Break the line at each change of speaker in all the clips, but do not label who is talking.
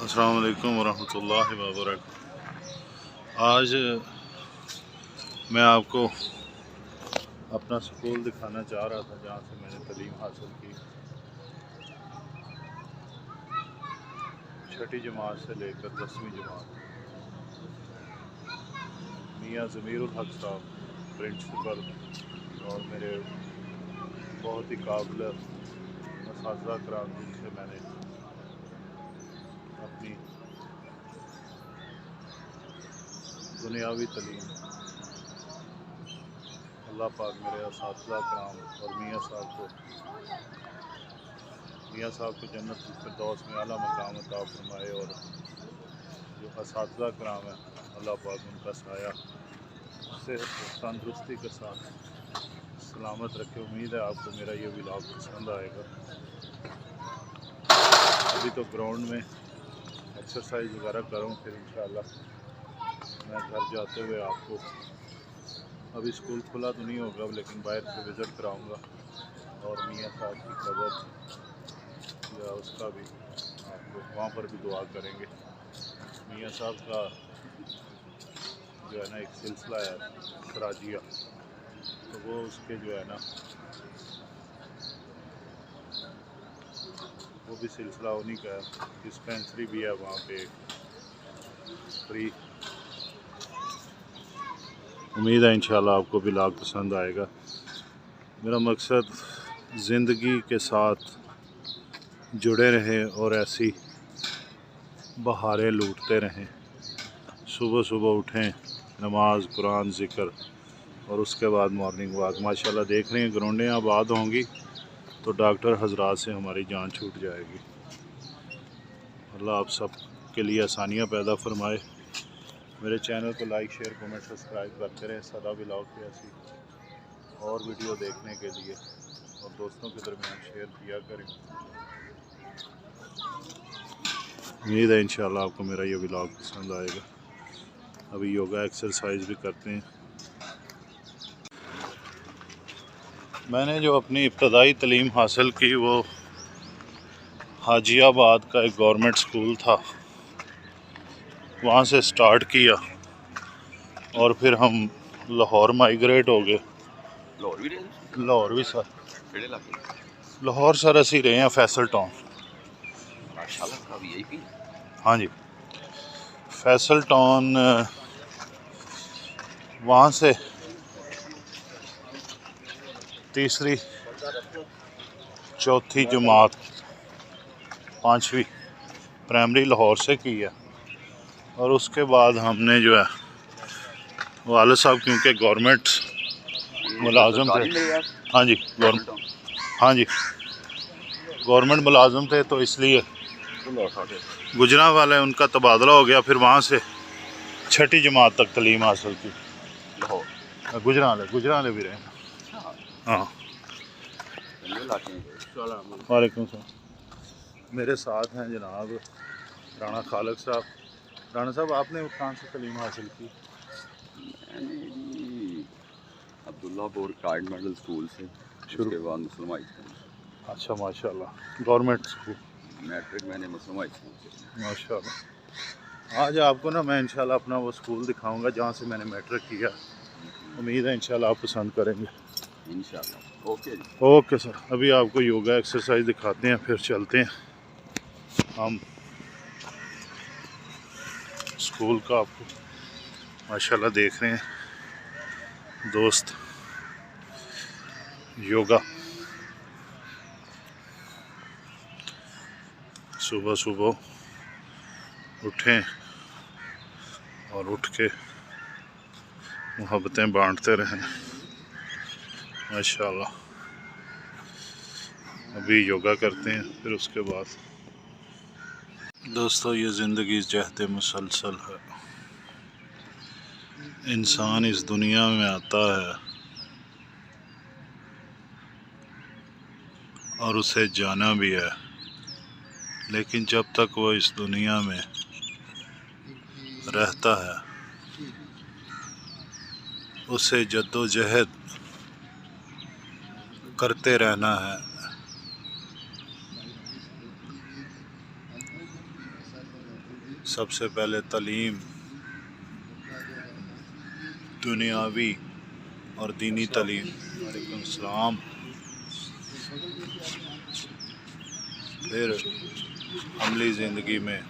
अस्सलाम वालेकुम वरहमतुल्लाहि वबरकातुहू। आज मैं आपको अपना स्कूल दिखाना चाह रहा था जहाँ से मैंने तालीम हासिल की। छठी जमात से लेकर 10वीं जमात। मियाँ ज़मीरुल हक साहब प्रिंसिपल और मेरे बहुत ही काबिल असातिज़ा कराम जिनसे मैंने अपनी दुनियावी तालीम, अल्लाह पाक मेरे असातिज़ा कराम और मियाँ साहब को जन्नतुल फिरदौस में आला मकाम अता फरमाए। और जो असातिज़ा कराम है अल्लाह पाक उनका साया सेहत तंदुरुस्ती के साथ सलामत रखे। उम्मीद है आपको मेरा ये व्लॉग पसंद आएगा। अभी तो ग्राउंड में एक्सरसाइज वगैरह करूँ, फिर इंशाअल्लाह मैं घर जाते हुए आपको, अभी स्कूल खुला तो नहीं होगा लेकिन बाहर से विज़िट कराऊंगा और मियाँ साहब की कब्र या उसका भी आपको वहाँ पर भी दुआ करेंगे। मियाँ साहब का जो है ना एक सिलसिला है सराजिया, तो वो उसके जो है ना वो भी सिलसिला उन्हीं का है। डिस्पेंसरी भी है वहाँ पे फ्री। उम्मीद है इंशाल्लाह आपको भी व्लॉग पसंद आएगा। मेरा मकसद ज़िंदगी के साथ जुड़े रहें और ऐसी बहारें लूटते रहें। सुबह सुबह उठें, नमाज, कुरान, ज़िक्र और उसके बाद मॉर्निंग वॉक। माशाल्लाह देख रहे हैं ग्राउंडें आबाद होंगी तो डॉक्टर हजरात से हमारी जान छूट जाएगी। अल्लाह आप सब के लिए आसानियाँ पैदा फरमाए। मेरे चैनल को लाइक, शेयर, कमेंट, सब्सक्राइब करते रहें सदा व्लॉग की ऐसी और वीडियो देखने के लिए, और दोस्तों के दरमियान शेयर किया करें। उम्मीद है इंशाल्लाह आपको मेरा ये व्लॉग पसंद आएगा। अभी योगा एक्सरसाइज भी करते हैं। मैंने जो अपनी इब्तदाई तालीम हासिल की वो हाजियाबाद का एक गवर्नमेंट स्कूल था, वहाँ से स्टार्ट किया और फिर हम लाहौर माइग्रेट हो गए। लाहौर भी सर, लाहौर सर असी रहे हैं फैसल टाउन। हाँ जी, फैसल टाउन। वहाँ से तीसरी, चौथी जमात, 5वीं प्राइमरी लाहौर से की है। और उसके बाद हमने जो है वाले साहब क्योंकि गवर्नमेंट मुलाजम थे, हाँ जी गवर्नमेंट मुलाजम थे, तो इसलिए गुजरा वाले उनका तबादला हो गया। फिर वहाँ से छठी जमात तक तालीम हासिल की। गुजराले भी रहे। हाँ, वालेकुम सलाम। मेरे साथ हैं जनाब राना खालिक साहब। राना साहब, आपने कहाँ से तालीम हासिल की?
अब्दुल्लापुर कार्ड मॉडल स्कूल से, उसके बाद मुस्लिम हाई स्कूल।
अच्छा, माशाल्लाह। गवर्नमेंट स्कूल,
मैट्रिक मैंने मुस्लिम हाई स्कूल से।
माशाल्लाह। आज आपको ना मैं इंशाल्लाह अपना वो स्कूल दिखाऊंगा जहाँ से मैंने मैट्रिक किया। उम्मीद है इंशाल्लाह आप पसंद करेंगे
इंशाल्लाह। ओके जी।
Okay sir. अभी आपको योगा एक्सरसाइज दिखाते हैं, फिर चलते हैं हम स्कूल का। आपको माशाल्लाह देख रहे हैं दोस्त योगा। सुबह सुबह उठें और उठ के मोहब्बतें बांटते रहें माशाल्लाह। अभी योगा करते हैं, फिर उसके बाद दोस्तों ये ज़िंदगी जहद मुसलसल है। इंसान इस दुनिया में आता है और उसे जाना भी है, लेकिन जब तक वो इस दुनिया में रहता है उसे जद्दोजहद करते रहना है। सबसे पहले तालीम, दुनियावी और दीनी तालीम। वालेकुम सलाम। फिर अमली ज़िंदगी में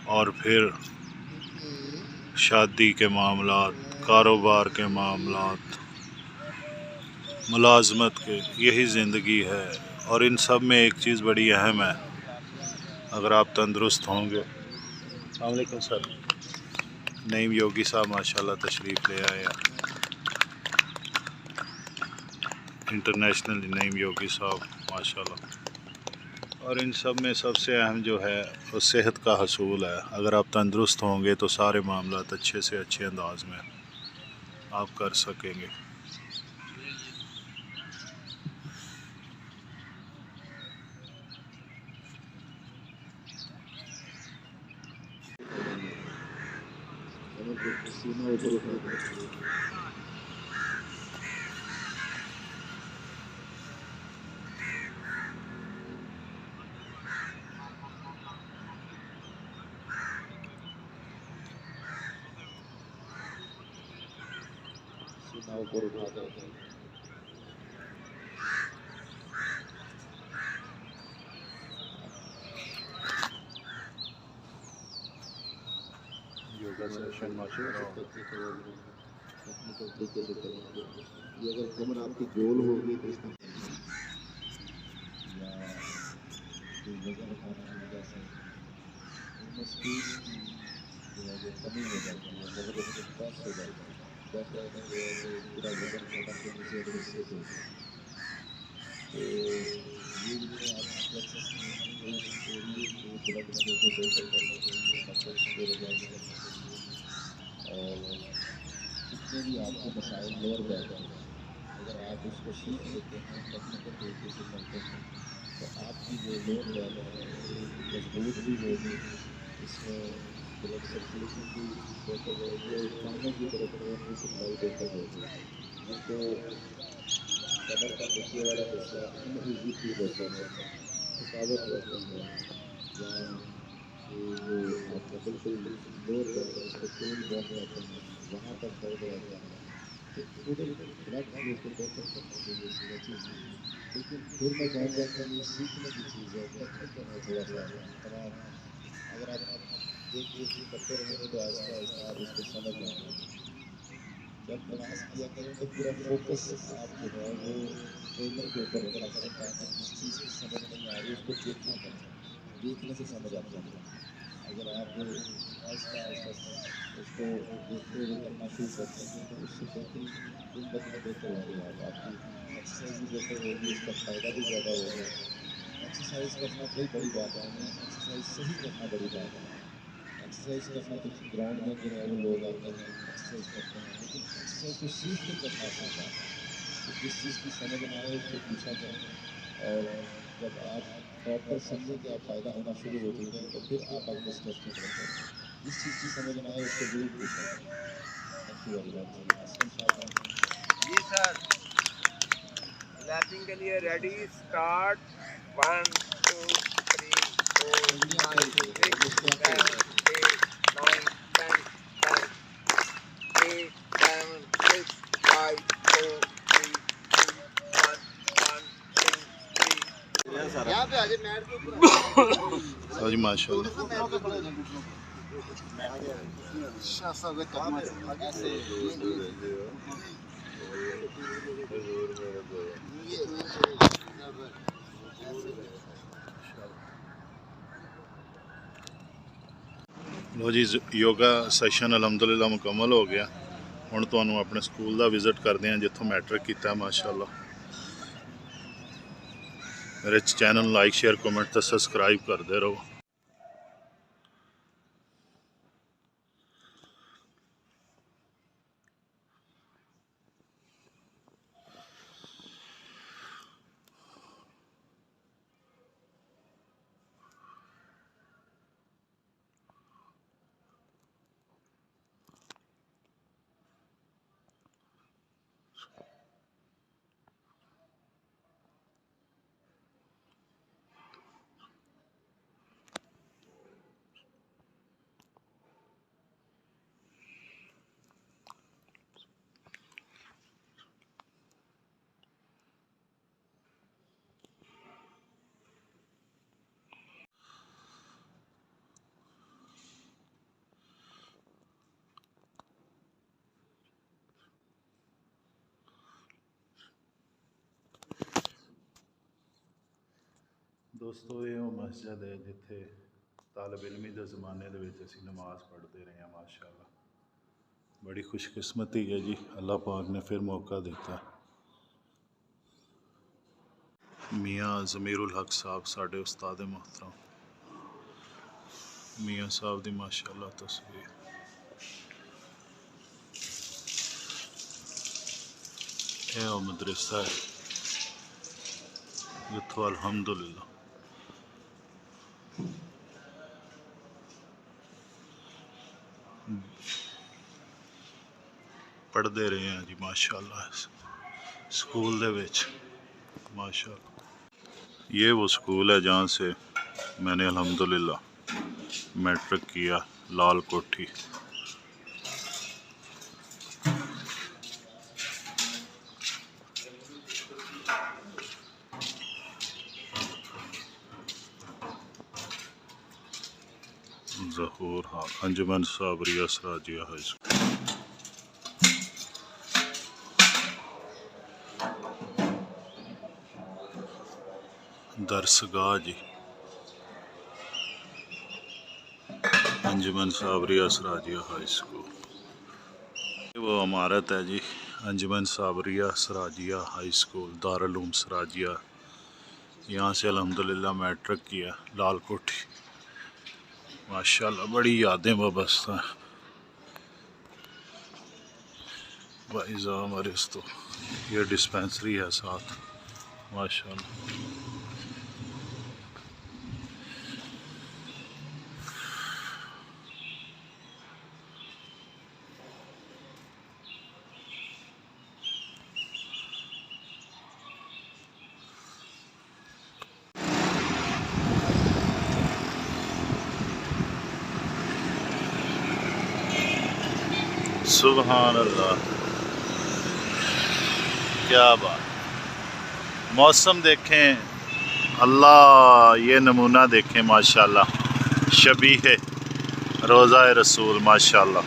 और फिर शादी के मामलात, कारोबार के मामलात, मुलाजमत के, यही ज़िंदगी है। और इन सब में एक चीज़ बड़ी अहम है, अगर आप तंदुरुस्त होंगे। अस्सलाम वालेकुम सर। नईम योगी साहब माशाल्लाह तशरीफ़ ले आए हैं, इंटरनेशनल नईम योगी साहब माशाल्लाह। और इन सब में सबसे अहम जो है वो सेहत का हसूल है। अगर आप तंदुरुस्त होंगे तो सारे मामलात अच्छे से अच्छे अंदाज में आप कर सकेंगे।
ऊपर उठा दो।
योगा सेशन माशाल्लाह।
अपने तरीके से करेंगे। ये अगर कमर आपकी गोल होगी तो इसका या जो वजन उठाने की वजह से इनमें स्पेस की जो है वो कमी हो जाती है, जबरदस्ती प्रेस हो जाती है। प्रेस करने की वजह से पूरा वजन कमर के नीचे अगर सिट होता है तो ये जितने आप फ्लेक्सेस में इस एरिए के ब्लड फ्लो को बेहतर करने के लिए, मसल्स को रिलैक्स करने के लिए, और जितने भी आपके मसाइल लोअर बैक के हैं, अगर आप उसको सीख लेते हैं, टेक्निकल तरीके से करते हैं, तो आपकी जो लोअर बैक है ये मजबूत भी होगी, इसमें ब्लड सर्कुलेशन भी बेहतर रहेगी और कानों की तरफ खून की सप्लाई बेहतर होगी। जिनको कमर का नीचे वाला हिस्सा अनईजी फील होता है, थकावट रहती है, या ये जो आपका बिल्कुल लोअर बैक है जिसको टेल बोन कहते हैं, वहाँ पर दर्द रहता है, तो थोड़े ब्लड फ्लो को बेहतर करने के लिए स्ट्रेचेस हैं। लेकिन फिर मैं कहूँगा कि ये सीखने की चीज़ है, टेक्निकल है थोड़ा सा तमाम। अगर आप एक एक चीज करते रहेंगे तो आहिस्ता आहिस्ता आप इसको समझ जाएंगे। जब क्लास किया करें तो पूरा फोकस आप जो है वो ट्रेनर के ऊपर रखा करें, ताकि जिस चीज़ की समझ नहीं आ रही उसको देखा करें, देखने से समझ आती है। अगर आप आहिस्ता आहिस्ता उसको देखते हुए करना शुरू कर देंगे तो उससे बेहतरी दिन ब दिन बेहतर होंगे। आपकी एक्सरसाइज भी बेहतर होगी, उसका फ़ायदा भी ज़्यादा होगा। एक्सरसाइज करना कोई बड़ी बात नहीं है, एक्सरसाइज सही करना बड़ी बात है। एक्सरसाइज करना तो ग्राउंड में जो है वो लोग आते हैं एक्सरसाइज करते हैं, लेकिन एक्सरसाइज को सीख के करना आसान बात है। तो जिस चीज़ की समझ ना आए उसको पूछा करें, और जब आप प्रॉपर समझें कि आप फ़ायदा होना शुरू हो चुका है तो फिर आप अगले स्टेप की तरफ बढ़ें। जिस चीज़ की समझ ना आए उसको जरूर पूछा करें। Thank you very much. Aslam साहब
जी सर, लैपिंग के लिए रेडी, स्टार्ट। 1 2 3 4 5 6 7 8 9 10 10 8 7 6 5 4 3 2 1 1 2 3। यहाँ पे आजे मैट के ऊपर।
हाँ जी माशाल्लाह। लो जी, योगा सैशन अलहमदुलिल्लाह मुकम्मल हो गया। हुण तुहानूं अपने स्कूल दा विजिट करदे हां जित्थों मैट्रिक कीता माशाल्लाह। मेरे चैनल लाइक शेयर कमेंट ते सबसक्राइब करदे रहो। ਦੋਸਤੋ ਇਹ ਉਹ ਮਸਜਿਦ ਹੈ ਜਿੱਥੇ ਤਾਲਿਬ ਇਲਮੀ ਦੇ ਜ਼ਮਾਨੇ ਦੇ ਵਿੱਚ ਅਸੀਂ ਨਮਾਜ਼ ਪੜ੍ਹਦੇ ਰਹੇ ਹਾਂ ਮਾਸ਼ਾਅੱਲਾ। बड़ी खुशकिस्मती है जी, अल्लाह पाक ने फिर मौका देता। मियाँ ज़मीरुल हक साहब साढ़े उस्ताद मोहतरम, मियाँ साहब दी माशाअल्लाह तस्वीर। यह मदरसा है जिथों अल्हम्दुलिल्लाह पढ़ते रहे हैं जी माशाअल्लाह स्कूल दे विच माशाअल्लाह। ये वो स्कूल है जहाँ से मैंने अल्हम्दुलिल्लाह मैट्रिक किया, लाल कोठी। ज़हूर हाँ अंजुमन साबरिया सराजिया हाई स्कूल। दरसगाह जी अंजुमन साबरिया सराजिया हाई स्कूल। वो इमारत है जी अंजुमन साबरिया सराजिया हाई स्कूल दारुल उलूम सराजिया। यहाँ से अल्हम्दुलिल्लाह मैट्रिक किया, लाल कोठी माशाअल्लाह। बड़ी यादें वाबस्ता हैं भाई साहब हमारे। तो ये डिस्पेंसरी है साथ माशाअल्लाह। सुभान अल्लाह, क्या बात। मौसम देखें अल्लाह, ये नमूना देखें माशाअल्लाह, शबीह रोज़ा रसूल माशाअल्लाह।